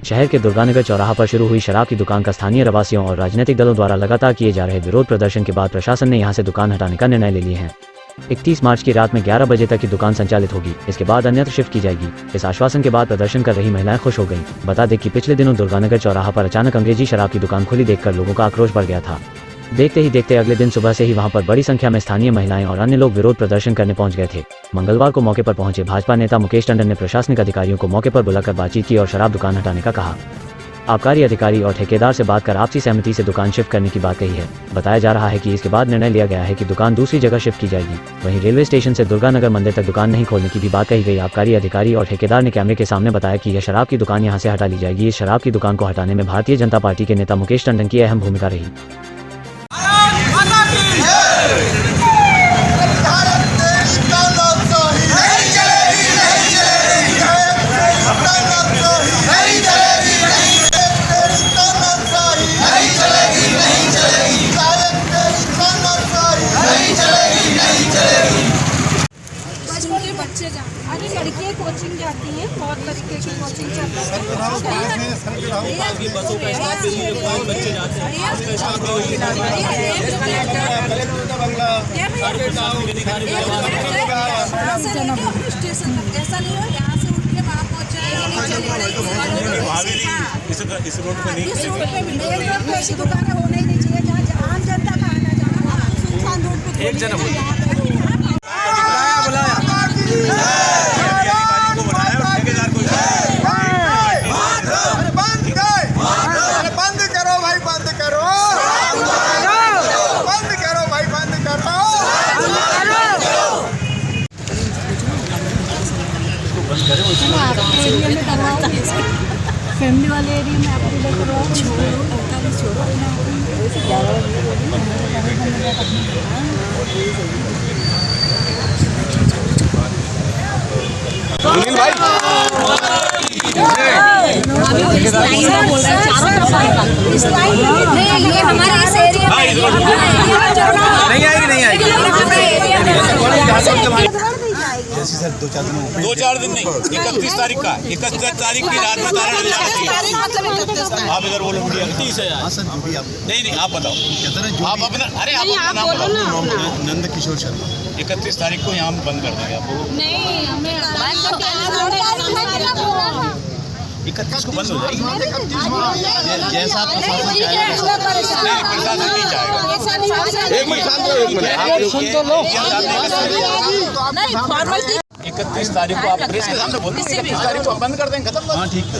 शहर के दुर्गानगर चौराहा पर शुरू हुई शराब की दुकान का स्थानीय रहवासियों और राजनीतिक दलों द्वारा लगातार किए जा रहे विरोध प्रदर्शन के बाद प्रशासन ने यहां से दुकान हटाने का निर्णय ले लिया है। 31 मार्च की रात में 11 बजे तक की दुकान संचालित होगी, इसके बाद अन्यत्र शिफ्ट की जाएगी। इस आश्वासन के बाद प्रदर्शन कर रही महिलाएं खुश हो गईं। बता दें कि पिछले दिनों दुर्गानगर चौराहा पर अचानक अंग्रेजी शराब की दुकान खुली देखकर लोगों का आक्रोश बढ़ गया था। देखते ही देखते अगले दिन सुबह से ही वहां पर बड़ी संख्या में स्थानीय महिलाएं और अन्य लोग विरोध प्रदर्शन करने पहुंच गए थे। मंगलवार को मौके पर पहुंचे भाजपा नेता मुकेश टंडन ने प्रशासनिक अधिकारियों को मौके पर बुलाकर बातचीत की और शराब दुकान हटाने का कहा। आबकारी अधिकारी और ठेकेदार से बात कर आपसी सहमति से दुकान शिफ्ट करने की बात कही है। बताया जा रहा है कि इसके बाद निर्णय लिया गया है कि दुकान दूसरी जगह शिफ्ट की जाएगी। वहीं रेलवे स्टेशन से दुर्गानगर मंदिर तक दुकान नहीं खोलने की भी बात कही गई। आबकारी अधिकारी और ठेकेदार ने कैमरे के सामने बताया कि यह शराब की दुकान यहां से हटा ली जाएगी। इस शराब की दुकान को हटाने में भारतीय जनता पार्टी के नेता मुकेश टंडन की अहम भूमिका रही। बच्चे अरे लड़कियाँ कोचिंग जाती हैं, बहुत तरीके की कोचिंग चलती है। स्टेशन तक ऐसा नहीं हो, यहाँ से उठ के वहाँ पहुँचा इस रोड पे नहीं, ऐसी दुकानें होने ही नहीं चाहिए जहाँ आम जनता का आना जाना सुनसान रोड पे एक जन फैमिली वाले एरिया में आपको नहीं आएगी सर 2-4 दिन नहीं, 31 तारीख का 31 तारीख की रात में आप इधर बोलो मीडिया 30,000 नहीं आप बताओ आप अपना आप नाम बताओ। नंद किशोर शर्मा 31 तारीख को यहाँ बंद कर देंगे आपको। नहीं 31 को बंद हो जाएगी। जैसा प्रशासन चाहेगा प्रशासन नहीं चाहेगा। एक मिनट 31 तारीख को आप प्रेस के सामने बोलते हैं 31 तारीख को हम बंद कर देंगे, खत्म। हाँ ठीक है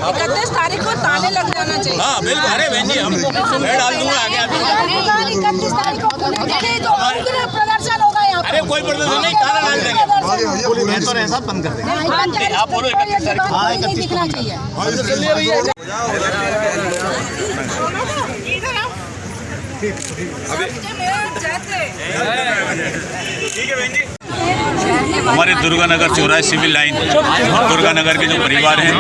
31 तारीख को ताले लग जाना चाहिए। हाँ बिल्कुल। अरे बहन जी हम मैं डाल दूंगा आगे 31 तारीख को प्रदर्शन होगा यहाँ। अरे कोई प्रदर्शन नहीं, ताला डाल देंगे तो ऐसा बंद कर देंगे। आप बोलो 31 तारीख को। हाँ 31 को बंद ठीक है बहन जी। हमारे दुर्गानगर चौराहे सिविल लाइन दुर्गानगर के जो परिवार हैं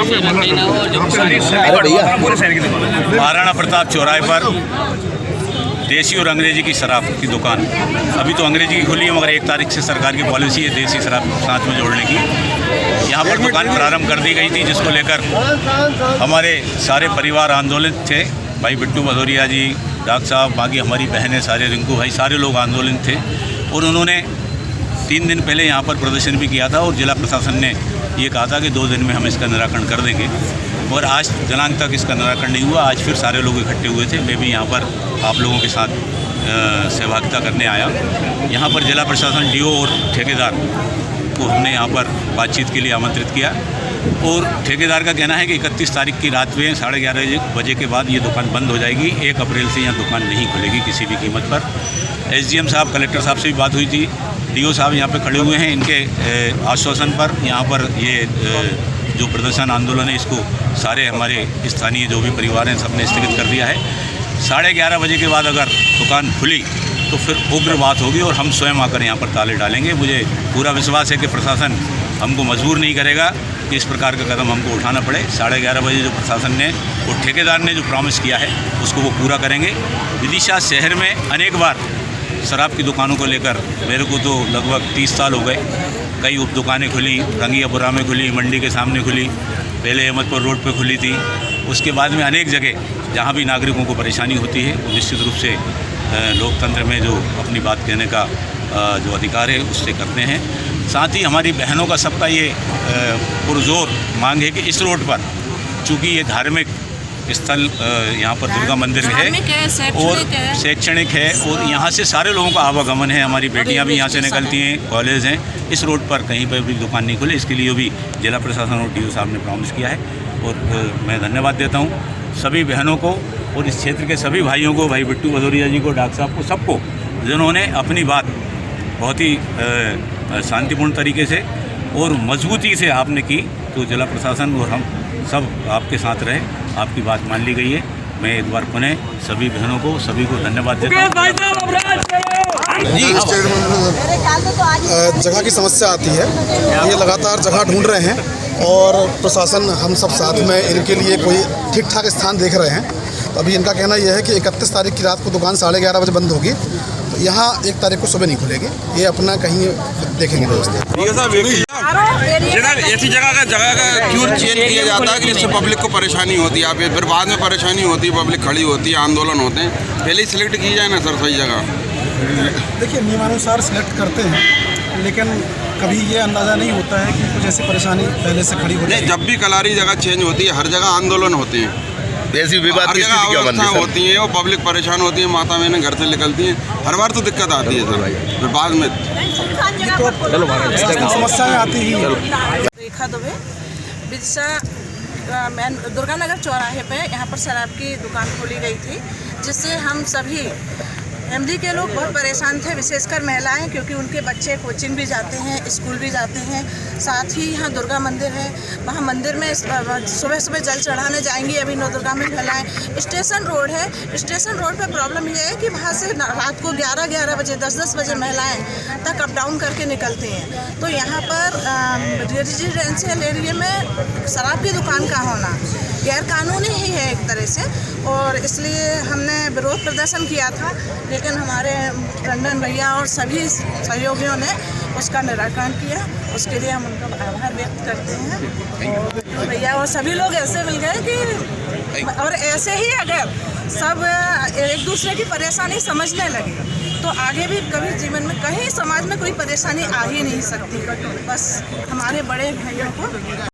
महाराणा प्रताप चौराहे पर देसी और अंग्रेजी की शराब की दुकान अभी तो अंग्रेजी की खुली है, मगर 1 तारीख से सरकार की पॉलिसी है देसी शराब साथ में जोड़ने की। यहाँ पर दुकान प्रारंभ कर दी गई थी, जिसको लेकर हमारे सारे परिवार आंदोलित थे। भाई बिट्टू भदौरिया जी, डॉक्टर साहब, बाकी हमारी बहनें, सारे रिंकू भाई, सारे लोग आंदोलित थे और उन्होंने 3 दिन पहले यहाँ पर प्रदर्शन भी किया था और जिला प्रशासन ने ये कहा था कि 2 दिन में हम इसका निराकरण कर देंगे, और आज दिनांक तक इसका निराकरण नहीं हुआ। आज फिर सारे लोग इकट्ठे हुए थे, मैं भी यहाँ पर आप लोगों के साथ सहभागिता करने आया। यहाँ पर जिला प्रशासन डीओ और ठेकेदार को हमने यहाँ पर बातचीत के लिए आमंत्रित किया और ठेकेदार का कहना है कि 31 तारीख की रात में 11:30 बजे के बाद ये दुकान बंद हो जाएगी। 1 अप्रैल से यहाँ दुकान नहीं खुलेगी किसी भी कीमत पर। SDM साहब, कलेक्टर साहब से भी बात हुई थी, DO साहब यहाँ पे खड़े हुए हैं। इनके आश्वासन पर यहाँ पर ये जो प्रदर्शन आंदोलन है इसको सारे हमारे स्थानीय जो भी परिवार हैं सबने स्थगित कर दिया है। 11:30 बजे के बाद अगर दुकान खुली तो फिर उग्र बात होगी और हम स्वयं आकर यहाँ पर ताले डालेंगे। मुझे पूरा विश्वास है कि प्रशासन हमको मजबूर नहीं करेगा कि इस प्रकार का कदम हमको उठाना पड़े। 11:30 बजे जो प्रशासन ने और ठेकेदार ने जो प्रॉमिस किया है उसको वो पूरा करेंगे। विदिशा शहर में अनेक बार शराब की दुकानों को लेकर मेरे को तो लगभग 30 साल हो गए। कई उप दुकानें खुली, रंगियापुरा में खुली, मंडी के सामने खुली, पहले अहमदपुर रोड पे खुली थी, उसके बाद में अनेक जगह जहाँ भी नागरिकों को परेशानी होती है वो निश्चित रूप से लोकतंत्र में जो अपनी बात कहने का जो अधिकार है उससे करते हैं। साथ ही हमारी बहनों का सबका ये पुरजोर मांग है कि इस रोड पर, चूँकि ये धार्मिक स्थल यहाँ पर दुर्गा मंदिर है और शैक्षणिक है और यहाँ से सारे लोगों का आवागमन है, हमारी बेटियाँ भी यहाँ से निकलती हैं, कॉलेज हैं, इस रोड पर कहीं पर भी दुकान नहीं खुले। इसके लिए भी जिला प्रशासन और DO साहब ने प्रॉमिस किया है और मैं धन्यवाद देता हूँ सभी बहनों को और इस क्षेत्र के सभी भाइयों को, भाई बिट्टू भदौरिया जी को, डॉक्टर साहब को, सबको, जिन्होंने अपनी बात बहुत ही शांतिपूर्ण तरीके से और मजबूती से आपने की। तो जिला प्रशासन और हम सब आपके साथ रहे, आपकी बात मान ली गई है। मैं एक बार पुनः सभी बहनों को, सभी को धन्यवाद देता हूँ। जगह की समस्या आती है, ये लगातार जगह ढूंढ रहे हैं और प्रशासन हम सब साथ में इनके लिए कोई ठीक ठाक स्थान देख रहे हैं। तो अभी इनका कहना यह है कि 31 तारीख की रात को दुकान 11:30 बजे बंद होगी, तो यहाँ 1 तारीख को सुबह नहीं खुलेगी। ये अपना कहीं देखेंगे व्यवस्था। ऐसी जगह का क्यों चेंज किया जाता है कि जिससे पब्लिक को परेशानी होती है, फिर बाद में परेशानी होती है, पब्लिक खड़ी होती है, आंदोलन होते हैं। पहले ही सिलेक्ट की जाए ना सर सही जगह। देखिए, नियमानुसार सिलेक्ट करते हैं, लेकिन कभी ये अंदाज़ा नहीं होता है कि कुछ ऐसी परेशानी पहले से खड़ी हो जाए। जब भी कलारी जगह चेंज होती है, हर जगह आंदोलन होते हैं, ऐसी विवाद की स्थिति क्या बनती है? होती है, वो पब्लिक परेशान होती है, माता बहनें घर से निकलती हैं, हर बार तो दिक्कत आती है सर, फिर बाद में समस्याएं आती ही हैं। रेखा दुबे बिरसा मैन दुर्गानगर चौराहे पे यहाँ पर शराब की दुकान खोली गई थी, जिससे हम सभी MD के लोग बहुत परेशान थे, विशेषकर महिलाएं, क्योंकि उनके बच्चे कोचिंग भी जाते हैं, स्कूल भी जाते हैं। साथ ही यहाँ दुर्गा मंदिर है, वहाँ मंदिर में सुबह सुबह जल चढ़ाने जाएंगी, अभी नवदुर्गा में फैलाएं। स्टेशन रोड है, स्टेशन रोड पे प्रॉब्लम ये है कि वहाँ से रात को 11-11 बजे 10-10 बजे महिलाएं तक अप डाउन करके निकलती हैं। तो यहाँ पर रेजिडेंशियल एरिया में शराब की दुकान का होना गैर कानूनी ही है एक तरह से, और इसलिए हमने विरोध प्रदर्शन किया था, लेकिन हमारे टंडन भैया और सभी सहयोगियों ने उसका निराकरण किया। उसके लिए हम उनका आभार व्यक्त करते हैं। और भैया और सभी लोग ऐसे मिल गए कि, और ऐसे ही अगर सब एक दूसरे की परेशानी समझने लगे तो आगे भी कभी जीवन में कहीं समाज में कोई परेशानी आ ही नहीं सकती। बस हमारे बड़े भाइयों को